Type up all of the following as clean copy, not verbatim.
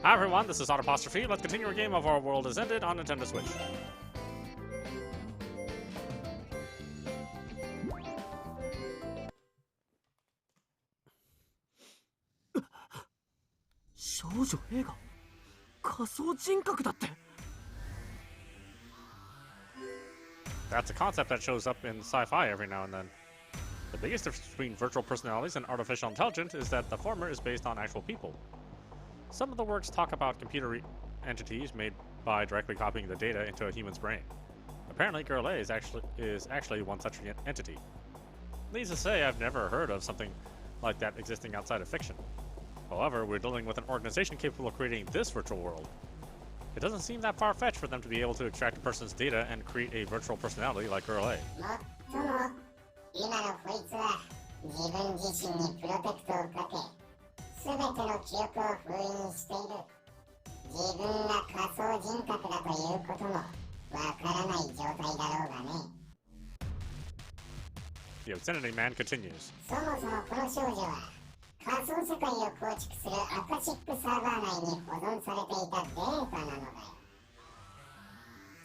Hi everyone, this is audap. Let's continue our game of Our World Has Ended on Nintendo Switch. 少女 A が仮想人格だって。 That's a concept that shows up in sci-fi every now and then. The biggest difference between virtual personalities and artificial intelligence is that the former is based on actual people. Some of the works talk about computer entities made by directly copying the data into a human's brain. Apparently, Girl A is actually one such entity. Needless to say, I've never heard of something like that existing outside of fiction. However, we're dealing with an organization capable of creating this virtual world. It doesn't seem that far-fetched for them to be able to extract a person's data and create a virtual personality like Girl A. 今のこいつは自分自身にプロテクトをかけ、全ての記憶を封印している。自分が仮想人格だということもわからない状態だろうがね。The Obscenity Man continues. そもそもこの少女は仮想世界を構築するアカシックサーバー内に保存されていたデータなのだよ。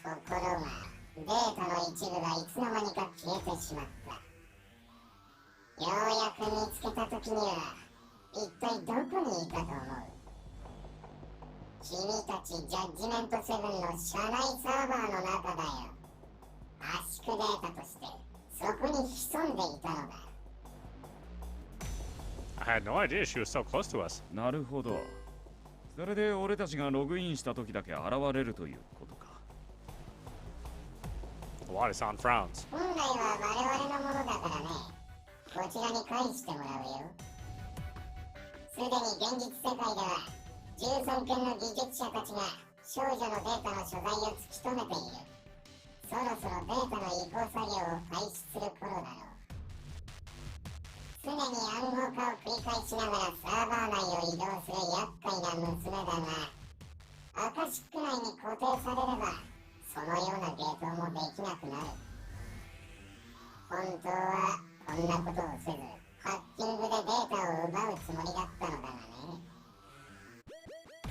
ところがデータの一部がいつの間にか消えてしまった。ようやく見つけた時には一体どこにいたと思う？君たちジャッジメント7の社内サーバーの中だよ。圧縮データとしてそこに潜んでいたのだ。 I had no idea she was so close to us. なるほど。それで俺たちがログインした時だけ現れるということか。Wadi-san frowns. 本来は我々のものだからね。こちらに返してもらうよ。すでに現実世界では13件の技術者たちが少女のデータの所在を突き止めている。そろそろデータの移行作業を開始する頃だろう。常に暗号化を繰り返しながらサーバー内を移動する厄介な娘だが、アカシック内に固定されればそのようなゲートもできなくなる。本当はこんなことをせずハッキングでデータを奪うつもりだったのだがね。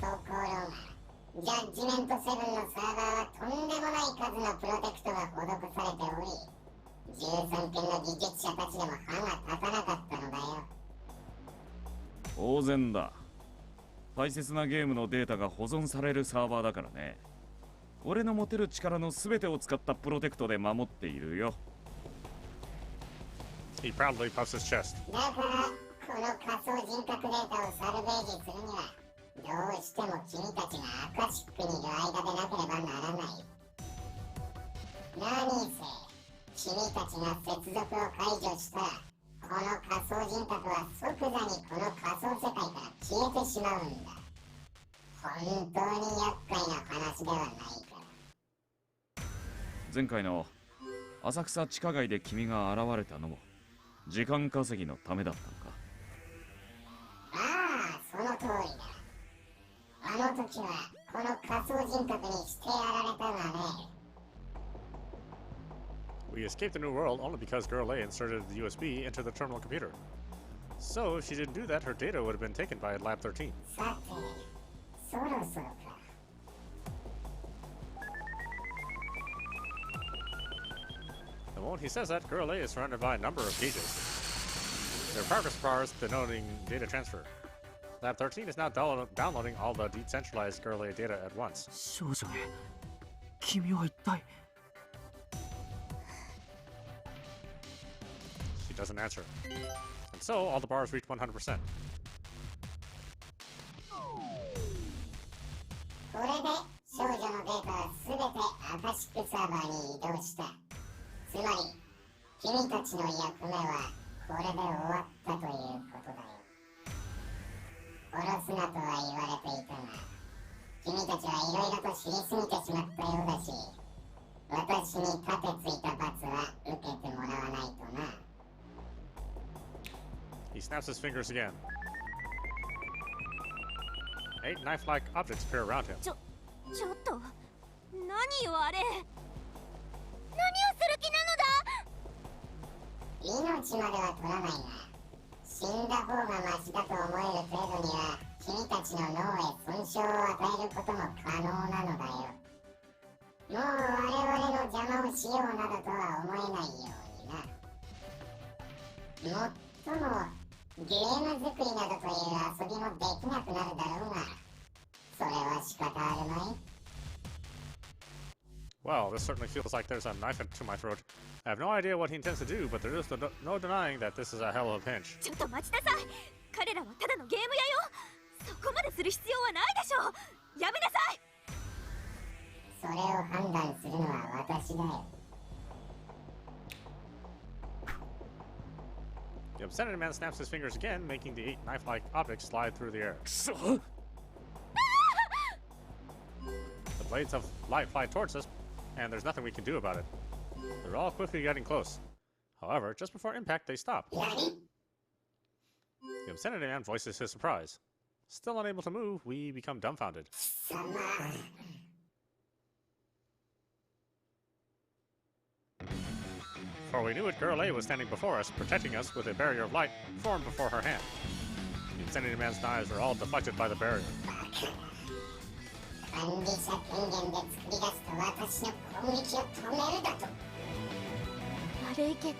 ところがジャッジメント7のサーバーはとんでもない数のプロテクトが施されており、13件の技術者たちでも歯が立たなかったのだよ。当然だ。大切なゲームのデータが保存されるサーバーだからね。俺の持てる力の全てを使ったプロテクトで守っているよ。He proudly puffs his chest. だからこの仮想人格データをサルベージするにはどうしても君たちがアカシックにいる間でなければならない。何せ君たちが接続を解除したらこの仮想人格は即座にこの仮想世界から消えてしまうんだ。本当に厄介な話ではないから。前回の浅草地下街で君が現れたのも時間稼ぎのためだったのか。ああ、その通りだ。あの時はこの仮想人格にしてやられたがね。We escaped the new world only because Girl A inserted the USB into the terminal computer. So, if she didn't do that, her data would have been taken by Lab 13. さて、そろそろか。The moment he says that, Girl A is surrounded by a number of gauges. There are progress bars denoting data transfer. Lab 13 is now downloading all the decentralized Girl A data at once. 少女 A、 君は一体。 She doesn't answer. And so, all the bars reach 100%. これで少女のデータは全てアカシックサーバーに移動した。つまり君たちの役目はこれで終わったということだよ。殺すなとは言われていたが、君たちはいろいろと知りすぎてしまったようだし、私に盾ついた罰は受けてもらわないとな。 He snaps his fingers again. 8 knife-like objects appear around him. ちょっと何よあれ。何をする気なのだ。命までは取らないが、死んだ方がマシだと思える程度には君たちの脳へ損傷を与えることも可能なのだよ。もう我々の邪魔をしようなどとは思えないようにな。もっともゲーム作りなどという遊びもできなくなるだろうが、それは仕方あるまい。 Well, this certainly feels like there's a knife to my throat. I have no idea what he intends to do, but there is no denying that this is a hell of a pinch. ちょっと待ちなさい。彼らはただのゲーム屋よ。そこまでする必要はないでしょう。やめなさい。それを判断するのは私だよ。 The obscenity man snaps his fingers again, making the 8 knife-like objects slide through the air. くそ The blades of light fly towards us, and there's nothing we can do about it. They're all quickly getting close. However, just before impact, they stop. The obscenity man voices his surprise. Still unable to move, we become dumbfounded. Before we knew it, Girl A was standing before us, protecting us with a barrier of light formed before her hand. The obscenity man's knives are all deflected by the barrier. 管理者権限で作り出すと私の攻撃を止めるだと。悪いけど、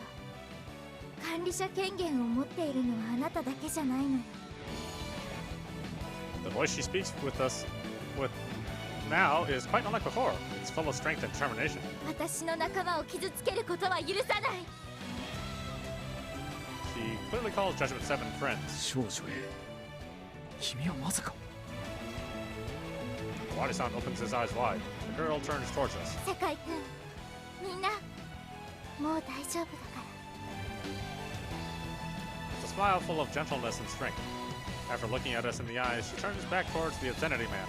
管理者権限を持っているのはあなただけじゃないのよ。 The voice she speaks with us with now is quite unlike before. It's full of strength and determination. 私の仲間を傷つけることは許さない。 She clearly calls Judgment 7 friends. 少女 A 君はまさか Wadi-san opens his eyes wide. The girl turns towards us. 世界君、みんなもう大丈夫だから。 With a smile full of gentleness and strength. After looking at us in the eyes, she turns back towards the obscenity man.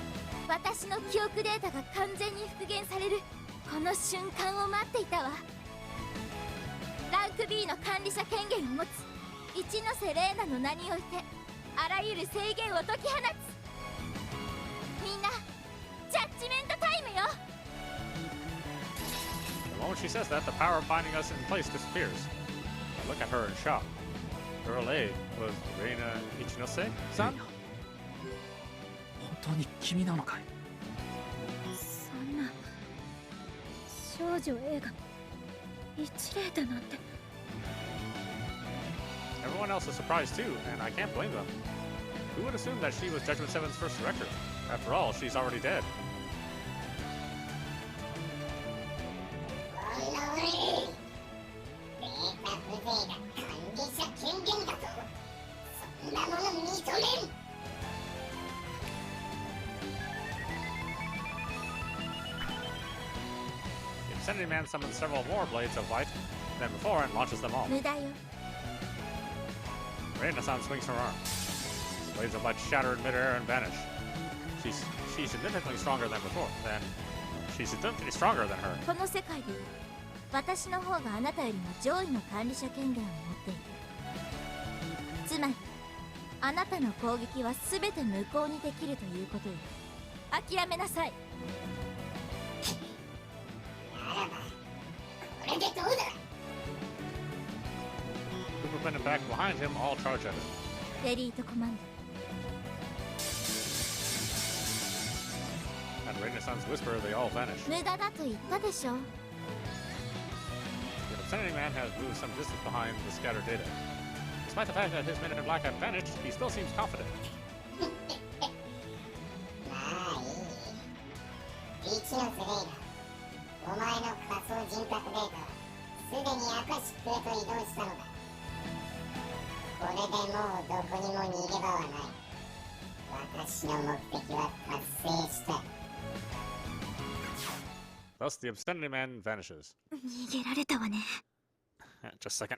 私の記憶データが完全に復元されるこの瞬間を待っていたわ。ランク B の管理者権限を持つ一ノ瀬玲奈の名においてあらゆる制限を解き放つ。みんなジャッジメントタイムよ。 The moment she says that, the power binding us in place disappears. I look at her in shock. Girl A was Reina Ichinose-san? 本当に君なのかい？そんな少女 A が一例だなんて。 Everyone else is surprised too, and I can't blame them. Who would assume that she was Judgment 7's first director? After all, she's already dead. おのれ、データ不正が管理者権限だと。そんなもの認めん。 The obscenity man summons several more blades of light than before and launches them all. 無駄よ。 Reina-san swings her arm. Blades of light shatter in midair and vanish. She's significantly stronger than before. She's significantly stronger than her. この世界で私の方があなたよりも上位の管理者権限を持っている。つまりあなたの攻撃は全て無効にできるということよ。諦めなさい。ならば、これでどうだ。 Superman and back behind him all charge at him. デリートコマンド。 At Reina-san's whisper, they all vanish. 無駄だと言ったでしょ。 The obscenity man has moved some distance behind the scattered data. Despite the fact that his men in black have vanished, he still seems confident. まあいい。一ノ瀬レイだ。お前の仮想人格データはすでにアカシックへと移動したのだ。これでもうどこにも逃げ場はない。私の目的は達成した。 Thus, the obscenity man vanishes. 逃げられたわね。 Just a second.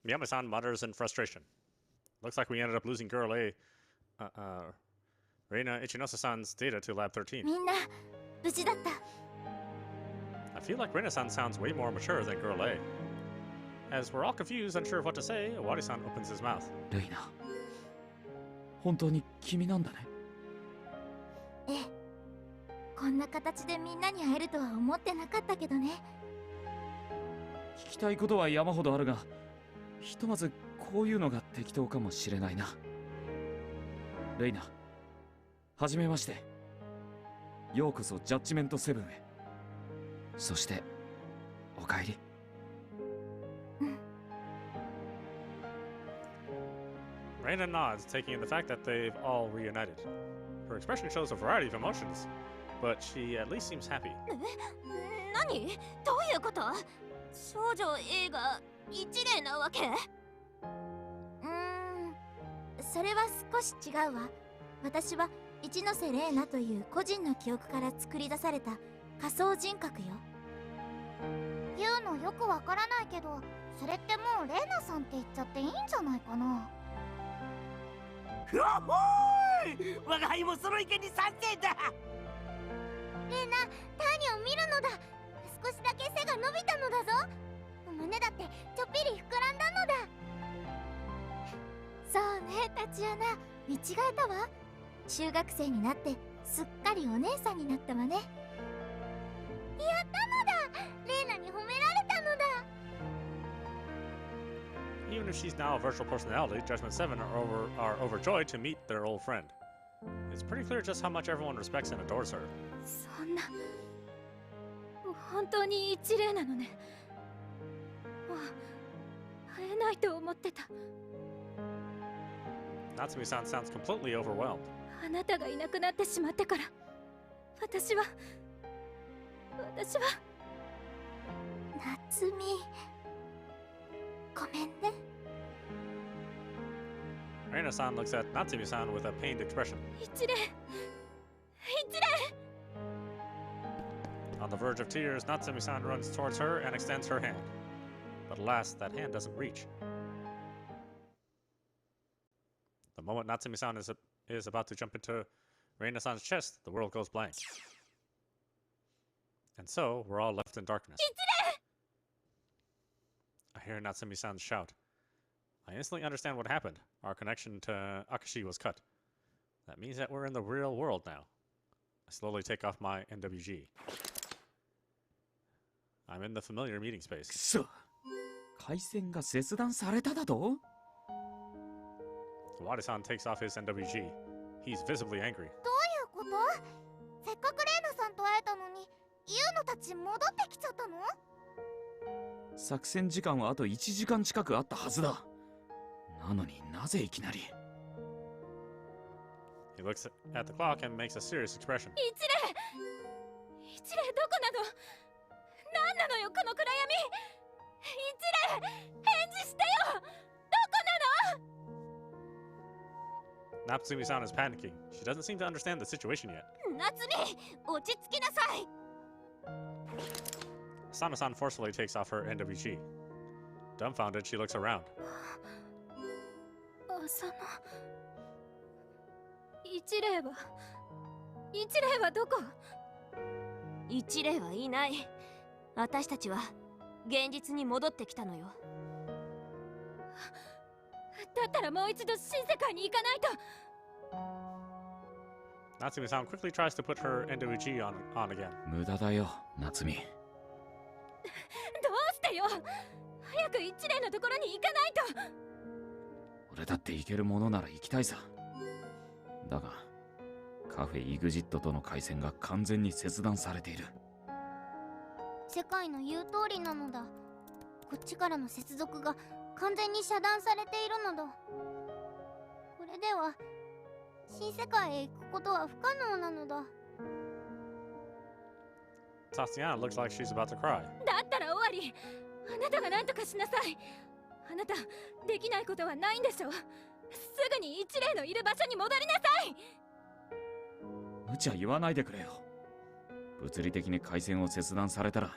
Miyama-san mutters in frustration. Looks like we ended up losing Girl A, Reina Ichinose-san's data to Lab 13. みんな無事だった。 I feel like Reina-san sounds way more mature than Girl A. As we're all confused, unsure of what to say, Owari-san opens his mouth. レイナ、本当に君なんだね。ええ、こんな形でみんなに会えるとは思ってなかったけどね。聞きたいことは山ほどあるが、ひとまずこういうのが適当かもしれないな。レイナ、はじめまして。ようこそジャッジメントセブンへ。そしておかえり。Reina nods, taking in the fact that they've all reunited. Her expression shows a variety of emotions, but she at least seems happy. 何？どういうこと？少女 A が一例なわけ？それは少し違うわ。私は一ノ瀬レイナという個人の記憶から作り出された仮想人格よ。言うのよくわからないけど、それってもうレイナさんって言っちゃっていいんじゃないかな。うわほーい、我が輩もその意見に賛成だ。レイナ、ターニを見るのだ。少しだけ背が伸びたのだぞ。胸だってちょっぴり膨らんだのだ。そうね、タチアナ、見違えたわ。中学生になってすっかりお姉さんになったわね。やったのだ。レイナに褒められたのだ。 Even if she's now a virtual personality, Judgment 7 are overjoyed to meet their old friend. It's pretty clear just how much everyone respects and adores her. そんな、本当に一例なのね。もう会えないと思ってた。Natsumi-san sounds completely overwhelmed. あなたがいなくなってしまってから、私は夏美、ごめんね。Reina-san looks at Natsumi-san with a pained expression. 一例。 On the verge of tears, Natsumi-san runs towards her and extends her hand. But alas, that hand doesn't reach. The moment Natsumi-san is about to jump into Reina-san's chest, the world goes blank. And so, we're all left in darkness. I hear Natsumi-san shout. I instantly understand what happened. Our connection to Akashi was cut. That means that we're in the real world now. I slowly take off my NWG. I'm in the familiar meeting space. くそ、回線が切断されただと？ Wadi-san takes off his NWG. He's visibly angry. どういうこと？せっかくレイナさんと会えたのに、ユウノたち戻ってきちゃったの？作戦時間はあと1時間近くあったはずだ。なのになぜいきなり？ He looks at the clock and makes a serious expression. 一例どこなの？何なのよこの暗闇。一例、返事してよ。どこなのNatsumi-san is panicking. She doesn't seem to understand the situation yet. 夏美、落ち着きなさい。 Sana-san forcefully takes off her NWG. Dumbfounded, she looks around. 浅野、一例はどこ？一例はいない。私たちは現実に戻ってきたのよ。だったらもう一度新世界に行かないと。 Natsumi-san quickly tries to put her NWG on again. 無駄だよ、夏美。どうしてよ。早く一例のところに行かないと。俺だって行けるものなら行きたいさ。だがカフェイグジットとの回線が完全に切断されている。世界の言う通りなのだ。こっちからの接続が完全に遮断されているのだ。これでは新世界へ行くことは不可能なのだ。 Tatiana looks like she's about to cry. だったら終わり。あなたが何とかしなさい。あなた、できないことはないんでしょ。すぐに一例のいる場所に戻りなさい。無茶言わないでくれよ。物理的に回線を切断されたら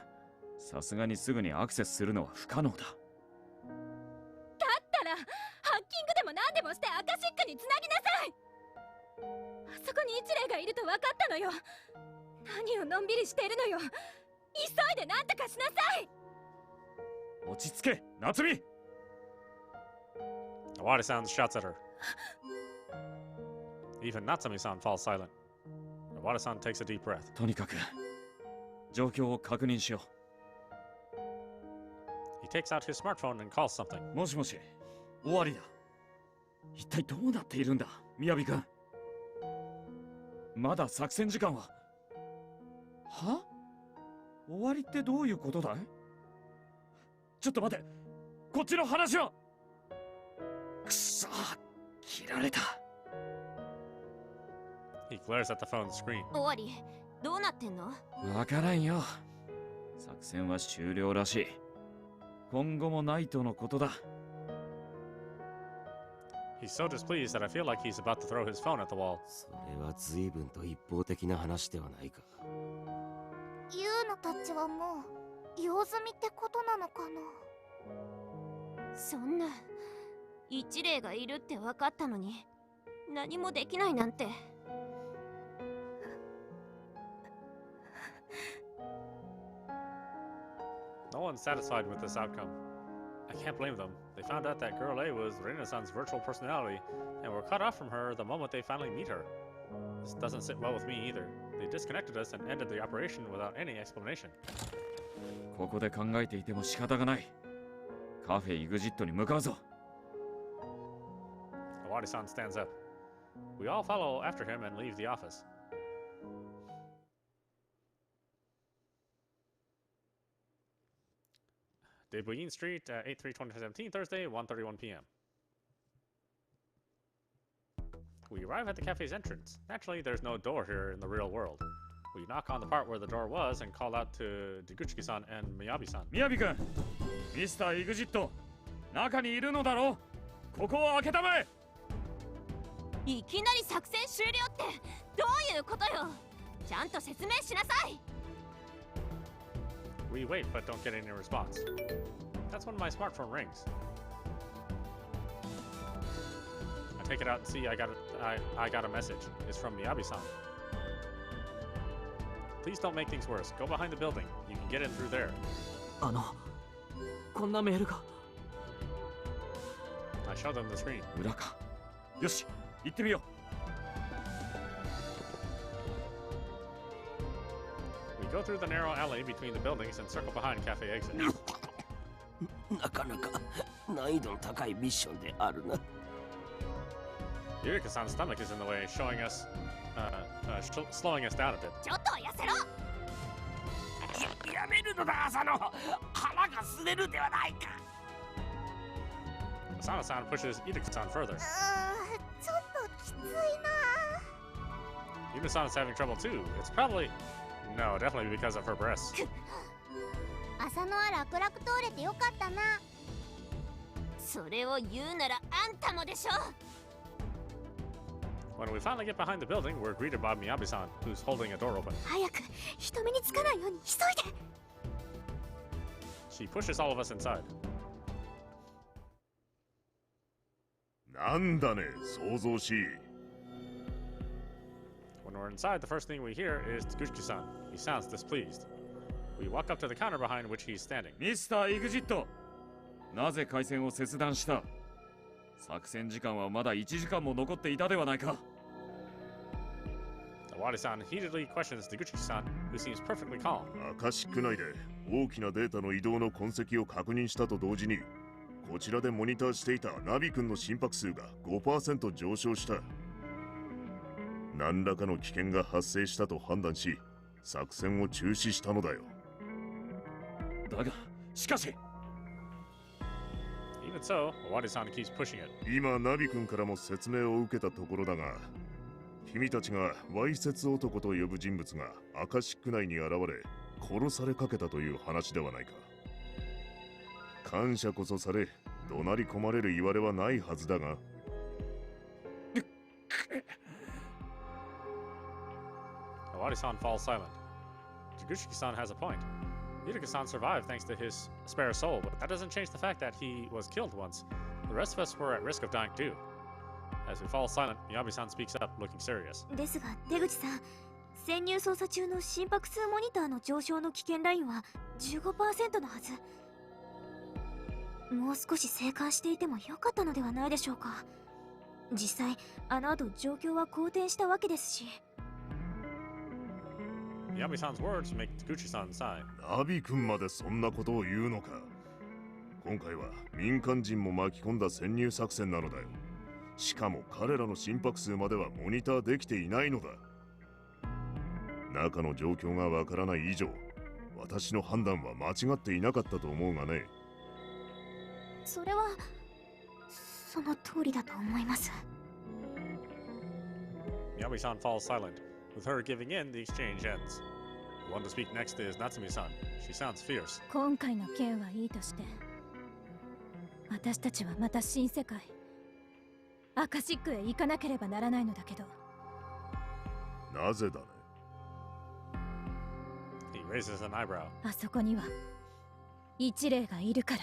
さすがにすぐにアクセスするのは不可能だ。タらハッキングでも何でもしてアカシックにつなぎなさい。あそこに一霊がいると分かったのよ。何をのんびりしているのよ。急いで何とかしなさい。落ち着け、夏美。Awari-san shouts at her. Even Natsumi-san falls silent. Awari-san takes a deep breath. とにかく状況を確認しよ He takes out his smartphone and calls something. う。もしもし、終わりだ。一体どうなっているんだ、宮城君。まだ作戦時間は。は？終わりってどういうことだい？ちょっと待て、こっちの話は。くそ、切られた。He glares at the phone screen. 終わり、どうなってんの？わからんよ。作戦は終了らしい。今後もないとのことだ。He's so displeased that I feel like he's about to throw his phone at the wall. それは随分と一方的な話ではないか。ユーノたちはもう用済みってことなのかな。そんな一霊がいるって分かったのに何もできないなんて。No one's satisfied with this outcome. I can't blame them. They found out that Girl A was Reina-san's virtual personality and were cut off from her the moment they finally meet her. This doesn't sit well with me either. They disconnected us and ended the operation without any explanation. ここで考えていても仕方がない。カフェ EXIT に向かうぞ。Awari-san stands up. We all follow after him and leave the office. Debuyin Street, 8/3/2017, Thursday, 1:31 p.m. We arrive at the cafe's entrance. Naturally, there's no door here in the real world. We knock on the part where the door was and call out to Deguchiki-san and Miyabi-san. 宮城君、ミスター EXIT、中にいるのだろう。ここを開けたまえ。いきなり作戦終了ってどういうことよ。ちゃんと説明しなさい。We wait, but don't get any response. That's when my smartphone rings. I take it out and see I got a message. It's from Miyabi-san. Please don't make things worse. Go behind the building. You can get in through there. こんなメールが。I show them the screen. 裏か。よし、行ってみよ We go through the narrow alley between the buildings and circle behind cafe exit. なかなか難易度の高いミッションであるな。Yurika-san's stomach is in the way, showing us, slowing us down a bit. ちょっと痩せろ。やめるのだ、浅野。腹がすれるではないか。Asano-san pushes Yurika-san further. ちょっときついな。 Yuna-san is having trouble too. It's probably... No, definitely because of her breasts. 浅野は楽々通れてよかったな。それを言うならあんたもでしょ。When we finally get behind the building, we're greeted by Miyabi-san, who's holding a door open. 早く人目につかないように急いで。She pushes all of us inside. なんだね、想像しい。When we're inside, the first thing we hear is Tsukushiki-san. He sounds displeased. We walk up to the counter behind which he's standing. う。ミスター EXIT、なぜ回線を切断した？作戦時間はまだ1時間も残っていたではないか。Awari-san heatedly questions Deguchiki-san, who seems perfectly calm. アカシック内で大きなデータの移動の痕跡を確認したと同時に、こちらでモニターしていたナビ君の心拍数が 5% 上昇した。何らかの危険が発生したと判断し、作戦を中止したのだよ。だが、しかし。Even so, Awari-san keeps pushing it. 今ナビ君からも説明を受けたところだが、君たちがわいせつ男と呼ぶ人物がアカシック内に現れ殺されかけたという話ではないか。感謝こそされ怒鳴り込まれる言われはないはずだが。Awari-san falls silent. Deguchiki-san has a point. Yurika-san survived thanks to his spare soul, but that doesn't change the fact that he was killed once, The rest of us were at risk of dying too. As we fall silent, Miyabi-san speaks up, looking serious. ですが出口さん、潜入捜査中の心拍数モニターの上昇の危険ラインは 15% のはず。もう少し静観していてもよかったのではないでしょうか。実際あの後状況は好転したわけですし。Miyabi-san's words make Taguchi-san sigh. ナビ君までそんなことを言うのか。今回は民間人も巻き込んだ潜入作戦なのだよ。しかも彼らの心拍数まではモニターできていないのだ。中の状況がわからない以上、私の判断は間違っていなかったと思うがね。それはその通りだと思います。Miyabi-san falls silent. With her giving in, the exchange ends. The one to speak next is Natsumi-san. She sounds fierce. 今回の件はいいとして、私たちはまた新世界アカシックへ行かなければならないのだけど。なぜだね。He raises an eyebrow. あそこには一霊がいるから。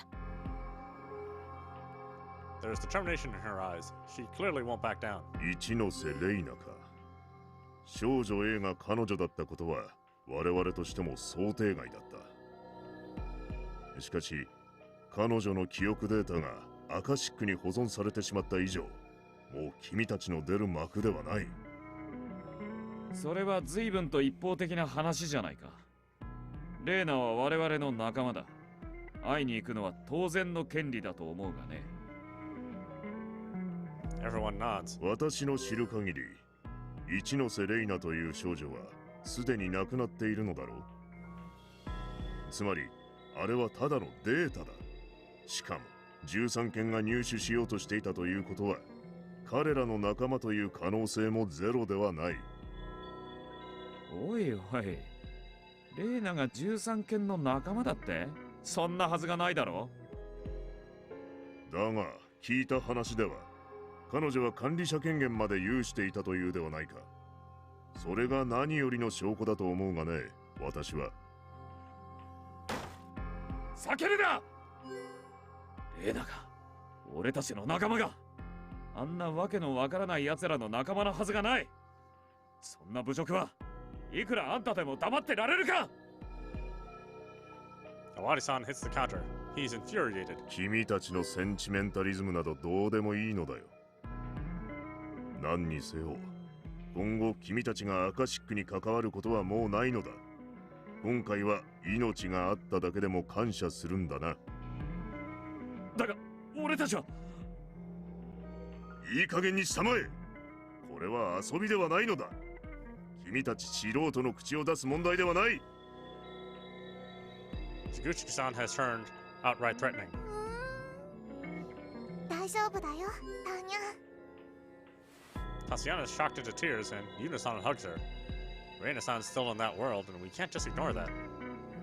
There is determination in her eyes. She clearly won't back down. 一ノ瀬レイナか。少女 A が彼女だったことは我々としても想定外だった。しかし彼女の記憶データがアカシックに保存されてしまった以上、もう君たちの出る幕ではない。それは随分と一方的な話じゃないか。レーナは我々の仲間だ。会いに行くのは当然の権利だと思うがね。Everyone nods. 私の知る限り、一ノ瀬レイナという少女はすでに亡くなっているのだろう。つまりあれはただのデータだ。しかも13件が入手しようとしていたということは、彼らの仲間という可能性もゼロではない。おいおい、レーナが13件の仲間だって？そんなはずがないだろ。だが聞いた話では、彼女は管理者権限まで有していたというではないか。それが何よりの証拠だと思うがね、私は。叫ぶな！レーナが、俺たちの仲間が、あんなわけのわからない奴らの仲間のはずがない。そんな侮辱はいくらあんたでも黙ってられるか。Awari-san hits the counter. He's infuriated. 君たちのセンチメンタリズムなどどうでもいいのだよ。何にせよ、今後君たちがアカシックに関わることはもうないのだ。今回は命があっただけでも感謝するんだな。だが俺たちは。いい加減にしたまえ。これは遊びではないのだ。君たち素人の口を出す問題ではない。Taguchi-san has turned outright threatening. 大丈夫だよ、ターニャ。 Tatiana is shocked into tears, and Yuna-san hugs her. Reina-san's still in that world, and we can't just ignore that.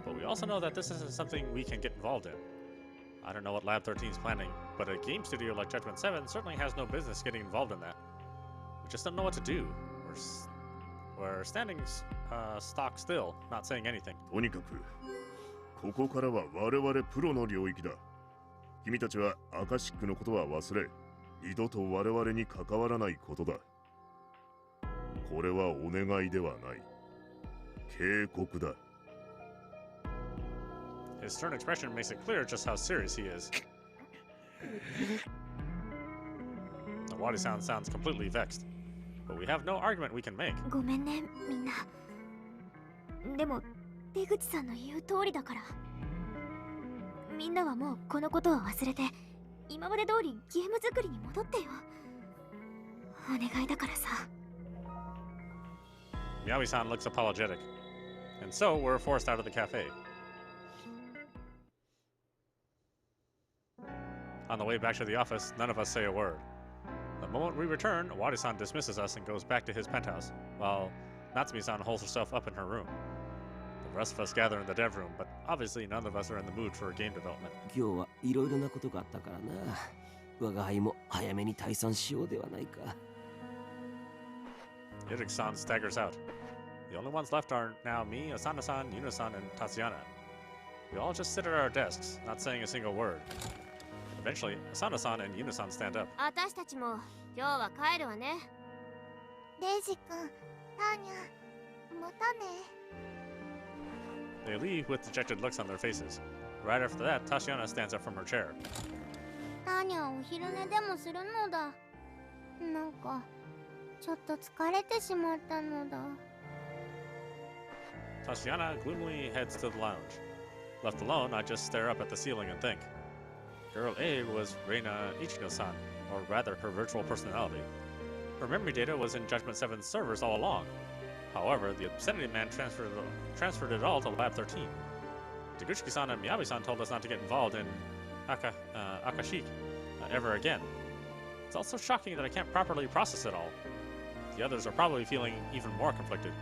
But we also know that this isn't something we can get involved in. I don't know what Lab 13 is planning, but a game studio like Judgment 7 certainly has no business getting involved in that. We just don't know what to do. We're standing stock still, not saying anything. とにかく、ここからは我々プロの領域だ。君たちはアカシックのことは忘れ、二度と我々に関わらないことだ。これはお願いではない。警告だ。His stern expression makes it clear just how serious he is. Awari-san sounds completely vexed, but we have no argument we can make. ごめんね、みんな。でも出口さんの言う通りだから。みんなはもうこのことは忘れて、今まで通りゲーム作りに戻ってよ。お願いだからさ。Miyabi-san looks apologetic, and so we're forced out of the cafe. On the way back to the office, none of us say a word. The moment we return, Awari-san dismisses us and goes back to his penthouse, while Natsumi-san holds herself up in her room. The rest of us gather in the dev room, but obviously none of us are in the mood for game development. 今日はいろいろなことがあったからな。我が輩も早めに退散しようではないか。Yuriki-san staggers out. The only ones left are now me, Asana-san, Yuna-san, and Tatiana. We all just sit at our desks, not saying a single word. The Eventually, Asano-san and Yuna-san stand up. 私たちも今日は帰るわね。レイジ君、ターニャ、またね。 They leave with dejected looks on their faces. Right after that, Tatiana stands up from her chair. ターニャ、お昼寝でもするのだ。なんかちょっと疲れてしまったのだ。 Tatiana gloomily heads to the lounge. Left alone, I just stare up at the ceiling and think. Girl A was Reina Ichino-san, or rather her virtual personality. Her memory data was in Judgment 7's servers all along. However, the Obscenity Man transferred it all to Lab 13. Taguchi-san and Miyabi-san told us not to get involved in Akashic ever again. It's also shocking that I can't properly process it all. The others are probably feeling even more conflicted.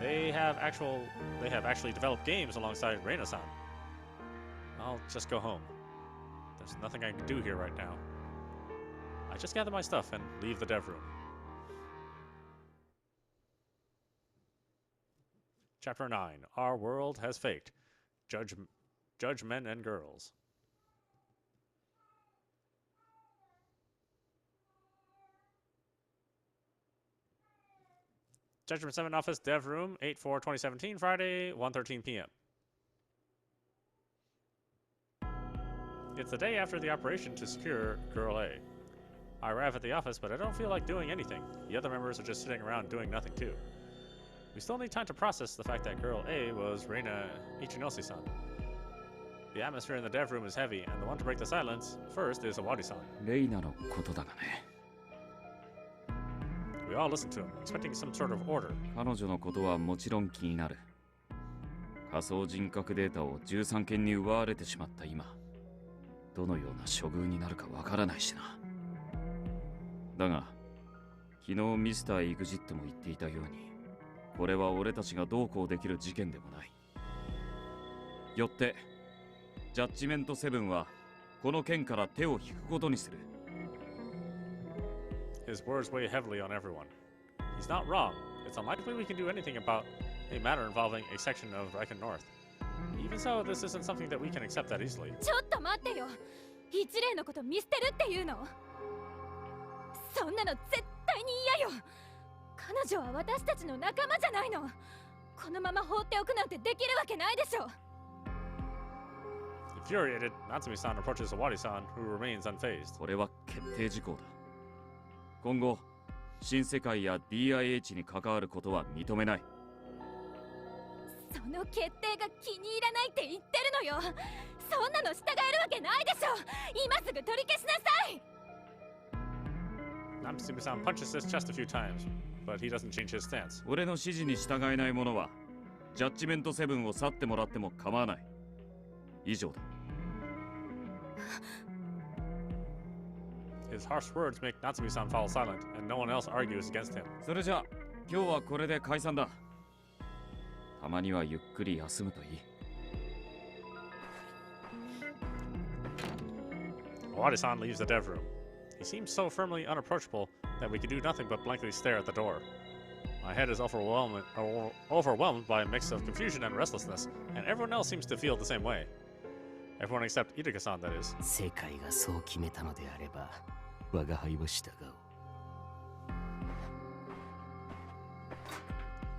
They have actually developed games alongside Reina-san. I'll just go home. There's nothing I can do here right now. I just gather my stuff and leave the dev room. Chapter 9. Our world has faked. Judge men and girls. Judgment 7 office, dev room, 8/4/2017, Friday, 1:13 p.m. It's the day after the operation to secure Girl A. I arrive at the office, but I don't feel like doing anything. The other members are just sitting around doing nothing too. We still need time to process the fact that Girl A was Reina Ichinoshi-san. The atmosphere in the dev room is heavy, and the one to break the silence first is Awadi-san. レイナのことだがね。 We all listen to him, expecting some sort of order. 彼女のことはもちろん気になる。仮想人格データを13件に奪われてしまった今、どのような処遇になるかわからないしな。だが、昨日ミスター・イグジットも言っていたように、これは俺たちがどうこうできる事件でもない。よって、ジャッジメント7はこの件から手を引くことにする。 His words weigh heavily on everyone. He's not wrong. It's unlikely we can do anything about a matter involving a section of Riken North. Even so, this isn't something that we can accept that easily. ちょっと待ってよ。一例のこと見捨てるっていうの？そんなの絶対に嫌よ。彼女は私たちの仲間じゃないの。このまま放っておくなんてできるわけないでしょ。 Infuriated, Natsumi-san approaches Awadi-san, who remains unfazed. これは決定事項だ。今後、新世界や DIH に関わることは認めない。その決定が気に入らないって言ってるのよ。そんなの従えるわけないでしょ。今すぐ取り消しなさい。Natsumi-san punches his chest a few times, but he doesn't change his stance. 俺の指示に従えない者は、ジャッジメント7を去ってもらっても構わない。以上だ。His harsh words make Natsumi-san fall silent, and no one else argues against him. それじゃあ、今日はこれで解散だ。たまにはゆっくり休むといい。Awadi-san leaves the dev room. He seems so firmly unapproachable that we can do nothing but blankly stare at the door. My head is overwhelmed by a mix of confusion and restlessness, and everyone else seems to feel the same way. Everyone except Iruka-san, that is. 世界がそう決めたのであれば、我が輩は従おう。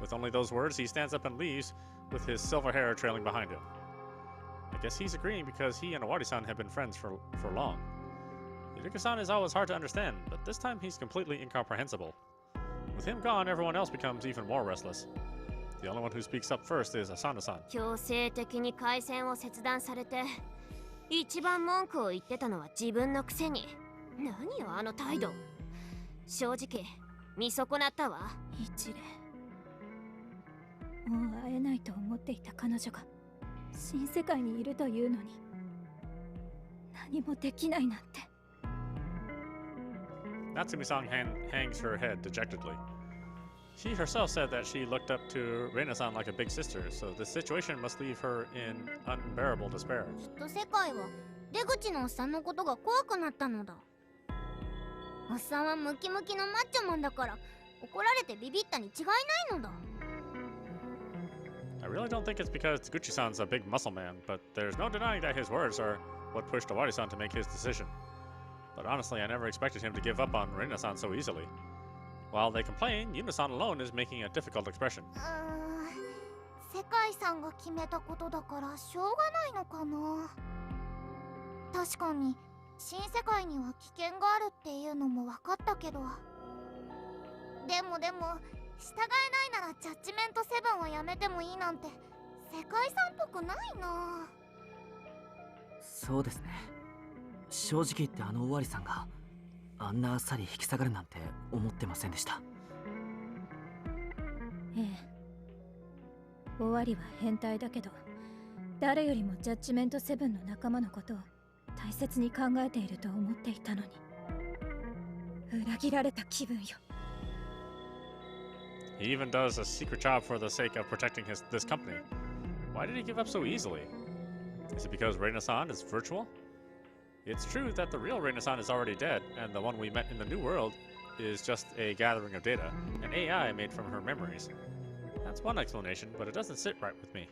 With only those words, he stands up and leaves, with his silver hair trailing behind him. I guess he's agreeing because he and Awadi-san have been friends for long. Iruka-san is always hard to understand, but this time he's completely incomprehensible. With him gone, everyone else becomes even more restless. The only one who speaks up first is Asano-san. 強制的に回線を切断されて、一番文句を言ってたのは自分のくせに。何よあの態度。正直見損なったわ。一例。もう会えないと思っていた彼女が新世界にいるというのに何もできないなんて。Natsumi-san hangs her head dejectedly. She herself said that she looked up to Reina-san like a big sister, so this situation must leave her in unbearable despair. きっと世界は出口のおっさんのことが怖くなったのだ。おっさんはムキムキのマッチョマンだから怒られてビビったに違いないのだ。I really don't think it's because Taguchi-san's a big muscle man, but there's no denying that his words are what pushed Owari-san to make his decision. But honestly, I never expected him to give up on Reina-san so easily. While they complain, Yuna-san alone is making a difficult expression. 世界さんが決めたことだからしょうがないのかな。確かに新世界には危険があるっていうのも分かったけど、でも従えないならジャッジメントセブンをやめてもいいなんて世界さんっぽくないな。そうですね。正直言ってあの尾張さんがあんなあっさり引き下がるなんて思ってませんでした。ええ、尾張は変態だけど誰よりもジャッジメントセブンの仲間のことを大切に考えていると思っていたのに裏切られた気分よ。He even does a secret job for the sake of protecting this company. Why did he give up so easily? Is it because Reina-san is virtual? It's true that the real Reina-san is already dead, and the one we met in the new world is just a gathering of data, an AI made from her memories. That's one explanation, but it doesn't sit right with me.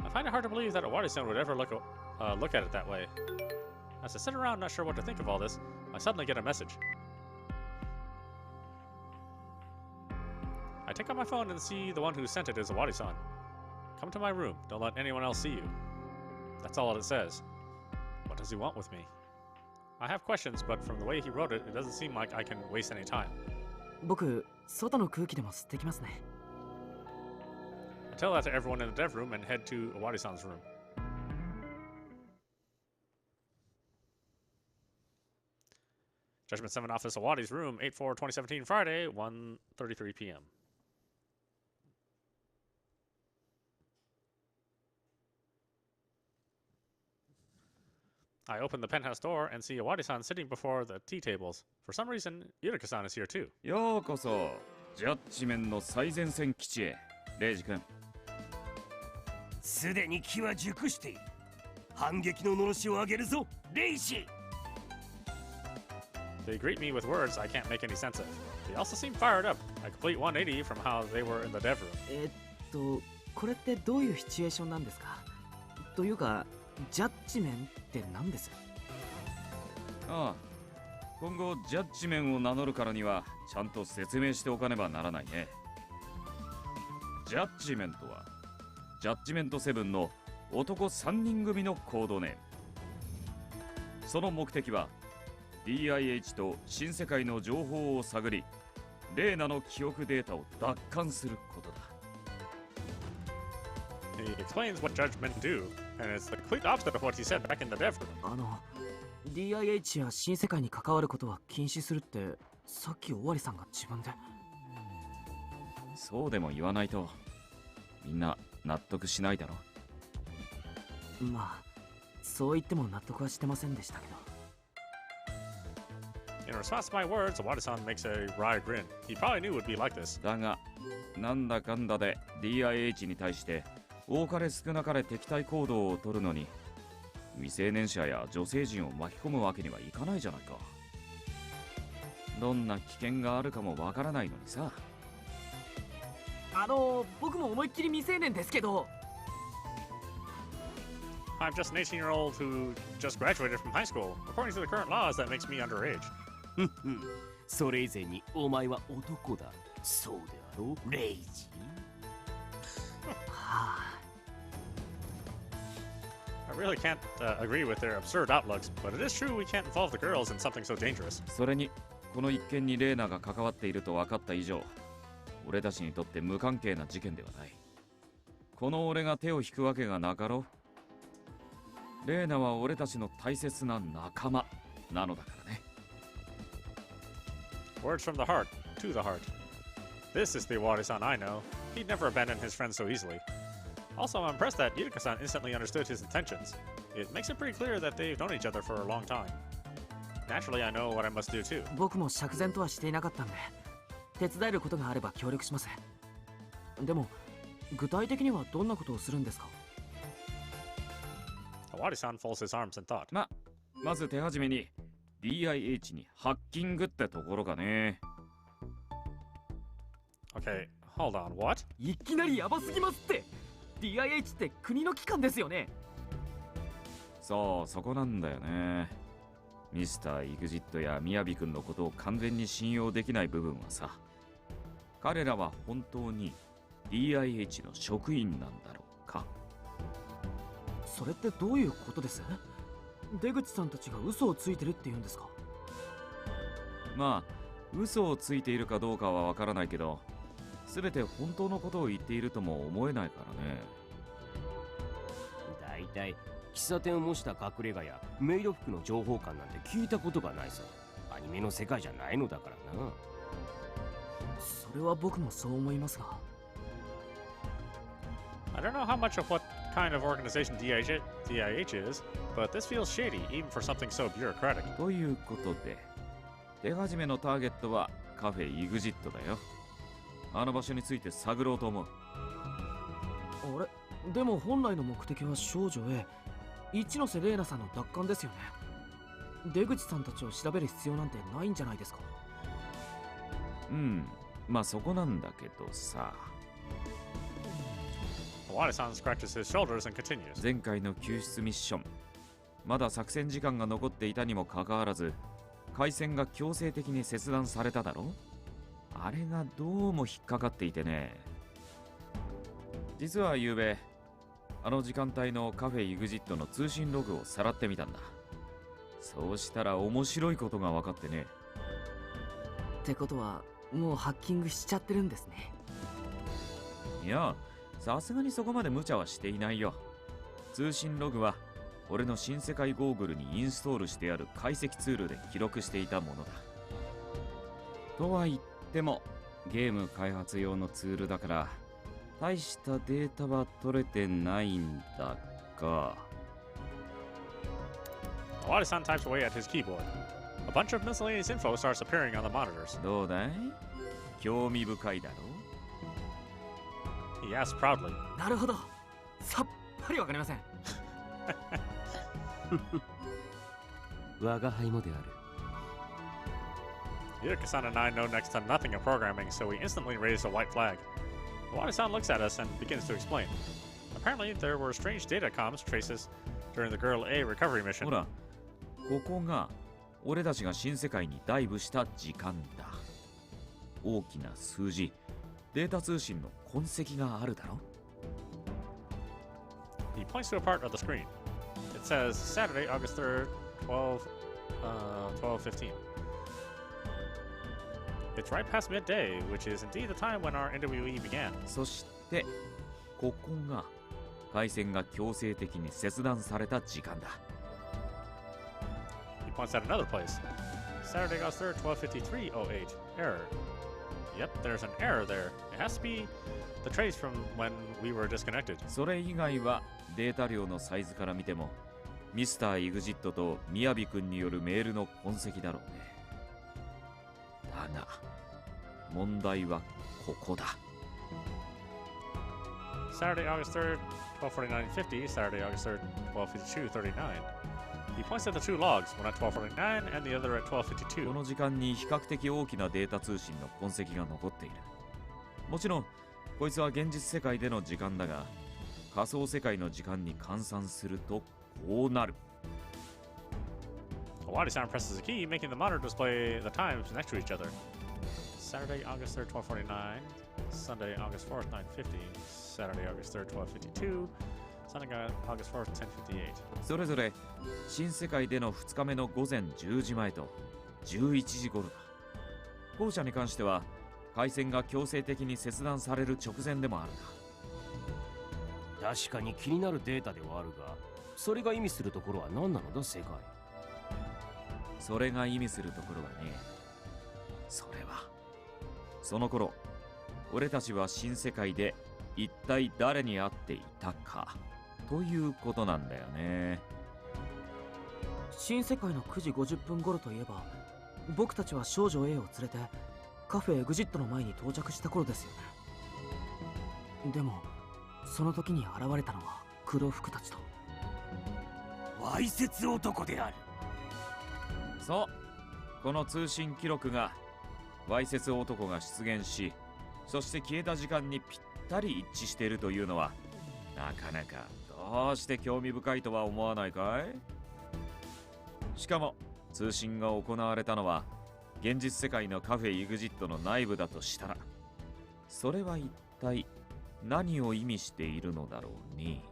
I find it hard to believe that Owari-san would ever look at it that way. As I sit around not sure what to think of all this, I suddenly get a message. I take out my phone and see the one who sent it is Owari-san. Come to my room. Don't let anyone else see you. That's all it says. What does he want with me? I have questions, but from the way he wrote it, it doesn't seem like I can waste any time. 僕、外の空気でも吸ってきますね。I tell that to everyone in the dev room and head to Owari-san's room. Judgment 7 Office Owari's room, 8/4/2017, Friday, 1:33 p.m. I open the penthouse door and see Owari-san sitting before the tea tables. For some reason, Yurika-san is here too. ようこそジャッジメンの最前線基地へ、レイジ君。すでに機は熟している。反撃ののろしを上げるぞ、レイジ。They greet me with words I can't make any sense of. They also seem fired up, a complete 180 from how they were in the dev room. これってどういうシチュエーションなんですか？というか、ジャッジメンって何です？ああ、今後ジャッジメンを名乗るからにはちゃんと説明しておかねばならないね。ジャッジメントはジャッジメント7の男3人組のコードネーム。その目的は DIH と新世界の情報を探り、レーナの記憶データを奪還することだ。He explains what judgment do, and it's the complete opposite of what he said back in the dev room. DIH や新世界に関わることは禁止するってさっき尾張さんが自分で。そうでも言わないとみんな納得しないだろ。まあそう言っても納得はしてませんでしたけど。In response to my words, Owari-san makes a wry grin. He probably knew it would be like this. だがなんだかんだで DIH に対して多かれ少なかれ敵対行動を取るのに未成年者や女性陣を巻き込むわけにはいかないじゃないか。どんな危険があるかもわからないのにさ。僕も思いっきり未成年ですけど。I'm just an 18-year-old who just graduated from high school. According to the current laws, that makes me underage. それ以前にお前は男だ。そうであろう、レイジ。I really can't agree with their absurd outlooks, but it is true we can't involve the girls in something so dangerous. それにこの一件にレーナが関わっていると分かった以上、俺たちにとって無関係な事件ではない。この俺が手を引くわけがなかろう。レーナは俺たちの大切な仲間なのだからね。Words from the heart, to the heart. This is the Owari-san I know. He'd never abandon his friends so easily. Also, I'm impressed that Yurika-san instantly understood his intentions. It makes it pretty clear that they've known each other for a long time. Naturally, I know what I must do too. 僕も釈然とはしていなかったんで、手伝えることがあれば協力します。でも、具体的にはどんなことをするんですか？ Owari-san folds his arms in thought. まず手始めに DIH にハッキングってところがね。Okay, hold on, what? いきなりヤバすぎますって。DIH って国の機関ですよね。そう、そこなんだよね。ミスター・イグジットやミヤビ君のことを完全に信用できない部分はさ、彼らは本当に DIH の職員なんだろうか。それってどういうことです？出口さんたちが嘘をついてるって言うんですか？まあ嘘をついているかどうかはわからないけど、全て本当のことを言っているとも思えないからね。だいたい喫茶店を模した隠れ家やメイド服の情報館なんて聞いたことがないぞ。アニメの世界じゃないのだからな。それは僕もそう思いますが。I don't know how much of what kind of organization DIH is, but this feels shady, even for something so bureaucratic. ということで、手始めのターゲットはカフェイグジットだよ。あの場所について探ろうと思う。あれ、でも本来の目的は少女 A、一ノ瀬玲奈さんの奪還ですよね。出口さんたちを調べる必要なんてないんじゃないですか。まあそこなんだけどさ。Wada-san scratches his shoulders and continues. 前回の救出ミッション、まだ作戦時間が残っていたにもかかわらず、回線が強制的に切断されただろ。あれがどうも引っかかっていてね。実は昨べ、あの時間帯のカフェイグジットの通信ログをさらってみたんだ。そうしたら面白いことが分かってね。ってことはもうハッキングしちゃってるんですね。いや、さすがにそこまで無茶はしていないよ。通信ログは俺の新世界ゴーグルにインストールしてある解析ツールで記録していたものだ。とは言ってもゲーム開発用のツールだから大したデータは取れてないんだが。Wada-san types away at his keyboard. A bunch of miscellaneous info starts appearing on the monitors. どうだい？興味深いだろう？ He asks proudly. なるほど、さっぱりわかりません。我が輩もである。Yuka-san and I know next to nothing of programming, so we instantly raise a white flag. Wada-san looks at us and begins to explain. Apparently, there were strange data comms traces during the Girl A recovery mission. ほら、ここが俺たちが新世界にダイブした時間だ。大きな数字、データ通信の痕跡があるだろ。He points to a part of the screen. It says Saturday, August 3rd, 12:15. It's right past midday, which is indeed the time when our interviewee began. そしてここが回線が強制的に切断された時間だ。He points at another place. Saturday, August 3rd, 12:53:08. Error. Yep, there's an error there. It has to be the trace from when we were disconnected. それ以外はデータ量のサイズから見てもミスター・イグジットとミヤビ君によるメールの痕跡だろうね。だが問題はここだ。Saturday, August 3rd, 12:49:50. Saturday, August 3rd, 12:52:39. He points at the two logs, one at 12:49 and the other at 12:52. この時間に比較的大きなデータ通信の痕跡が残っている。もちろんこいつは現実世界での時間だが、仮想世界の時間に換算するとこうなる。Wada-san presses a key, making the monitor display the times next to each other. Saturday, August 3rd, 12:49. Sunday, August 4th, 9:50. Saturday, August 3rd, 12:52. Sunday, August 4th, 10:58. それぞれ新世界での2日目の午前10時前と11時頃だ。後者に関しては回線が強制的に切断される直前でもあるな。確かに気になるデータではあるが、それが意味するところは何なのだ世界。それが意味するところはね、それはその頃俺たちは新世界で一体誰に会っていたかということなんだよね。新世界の9時50分頃といえば、僕たちは少女 A を連れてカフェエグジットの前に到着した頃ですよね。でもその時に現れたのは黒服たちと。わいせつ男である。そう、この通信記録がわいせつ男が出現し、そして消えた時間にぴったり一致しているというのはなかなかどうして興味深いとは思わないかい？しかも通信が行われたのは現実世界のカフェ EXIT の内部だとしたら、それは一体何を意味しているのだろうね。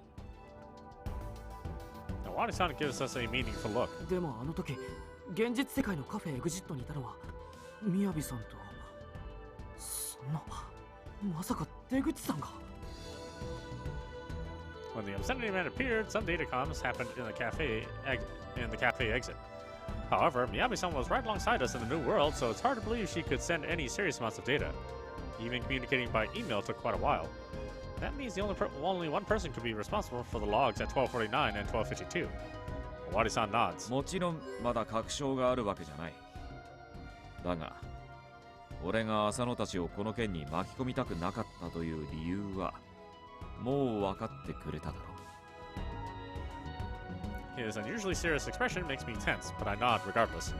Wadi-san gives us a meaningful look. でもあの時現実世界のカフェエグジットにいたのはみやびさんと、そんなまさか出口さんが。 When the obscenity man appeared, some datacomms happened in the cafe exit. However, Miyabi-san was right alongside us in the new world, so it's hard to believe she could send any serious amounts of data. Even communicating by email took quite a while. That means the only one person could be responsible for the logs at 12:49 and 12:52. Wadi-san nods. もちろんまだ確証があるわけじゃない。だが、俺が浅野たちをこの件に巻き込みたくなかったという理由はもう分かってくれただろう。 His unusually serious expression makes me tense, but I nod regardless.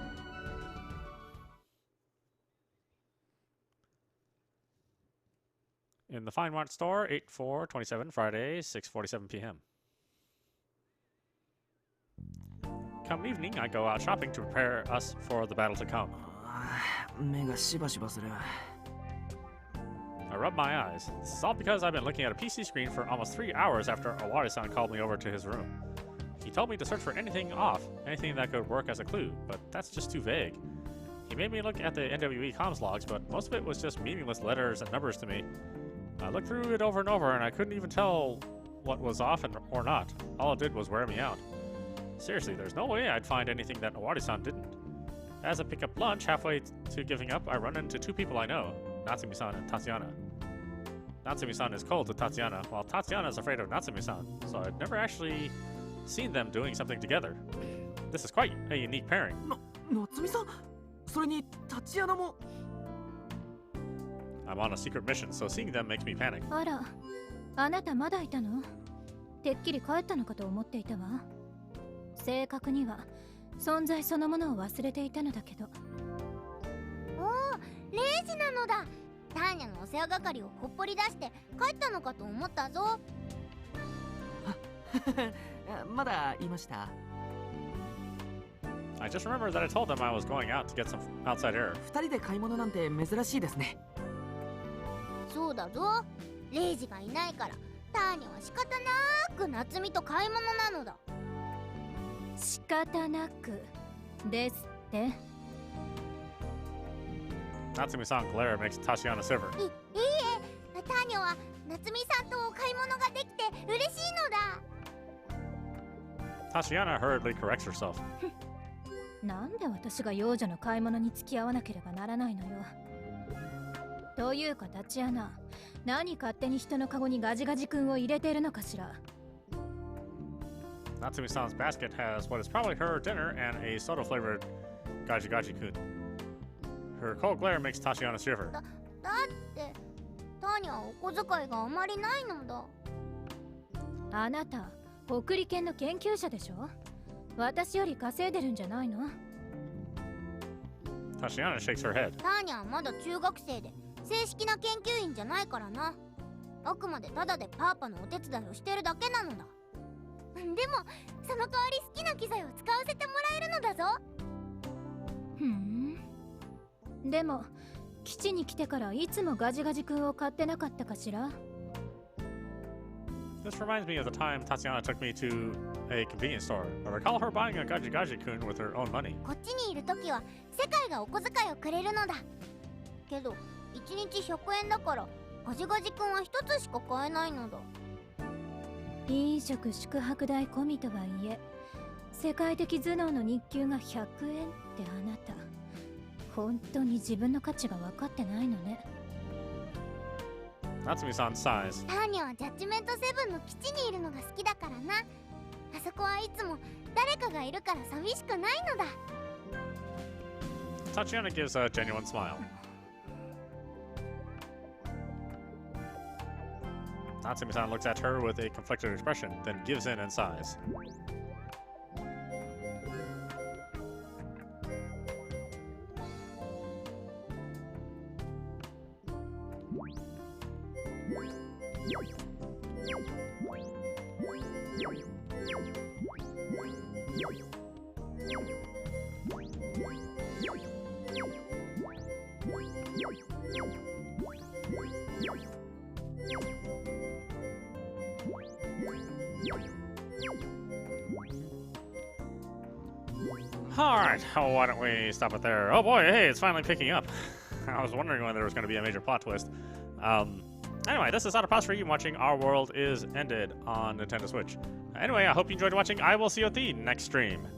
In the Fine Mart store, 8/4/27, Friday, 6:47 p.m. Come evening, I go out shopping to prepare us for the battle to come. 目がしばしばする。 I rub my eyes. This is all because I've been looking at a PC screen for almost 3 hours after Awari-san called me over to his room. He told me to search for anything that could work as a clue, but that's just too vague. He made me look at the NWE comms logs, but most of it was just meaningless letters and numbers to me. I looked through it over and over, and I couldn't even tell what was off or not. All it did was wear me out. Seriously, there's no way I'd find anything that Awari-san didn't. As I pick up lunch, halfway to giving up, I run into 2 people I know, Natsumi-san and Tatiana. Natsumi-san is cold to Tatiana, while Tatiana is afraid of Natsumi-san, so I've never actually seen them doing something together. This is quite a unique pairing. 夏美さん、それにタチアナも。 I'm on a secret mission, so seeing them makes me panic. あら、あなたまだいたの？てっきり帰ったのかと思っていたわ。正確には存在そのものを忘れていたのだけど。おお、レイジなのだ。ターニャのお世話係をほっぽり出して帰ったのかと思ったぞ。まだいました。 I just remembered that I told them I was going out to get some outside air. 2人で買い物なんて珍しいですね。そうだぞ。レイジがいないからターニャは仕方なく夏美と買い物なのだ。仕方なくですって。 Natsumi-san glare makes Tatiana shiver. いいえ、ターニャは夏美さんとお買い物ができて嬉しいのだ。 Tatiana hurriedly corrects herself. なんで私が幼女の買い物に付き合わなければならないのよ。というかタチアナ、何勝手に人のカゴにガジガジ君を入れているのかしら。 Natsumi-san's basket has what is probably her dinner and a soda-flavored Gaji Gaji-kun. Her cold glare makes Tatiana shiver. だってターニャはお小遣いがあまりないのだ。あなた、北理研の研究者でしょ？私より稼いでるんじゃないの？ Tatiana shakes her head. ターニャはまだ中学生で正式な研究員じゃないからな。あくまでただでパーパのお手伝いをしてるだけなのだ。でもその代わり好きな機材を使わせてもらえるのだぞ。ふん。でも基地に来てからいつもガジガジ君を買ってなかったかしら？ This reminds me of the time Tatiana took me to a convenience store. I recall her buying a Gaji Gaji-kun with her own money. こっちにいるときは世界がお小遣いをくれるのだ。けど1日100円だからガジガジ君は1つしか買えないのだ。飲食宿泊代込みとはいえ世界的頭脳の日給が100円ってあなた本当に自分の価値が分かってないのね。 Natsumi-san sighs. ターニャはジャッジメントセブンの基地にいるのが好きだからな。あそこはいつも誰かがいるから寂しくないのだ。 Tatiana gives a genuine smile. Natsumi-san looks at her with a conflicted expression, then gives in and sighs. Alright, why don't we stop it there? Oh boy, hey, it's finally picking up. I was wondering when there was going to be a major plot twist. Anyway, this is audap for you watching Our World Is Ended on Nintendo Switch. Anyway, I hope you enjoyed watching. I will see you at the next stream.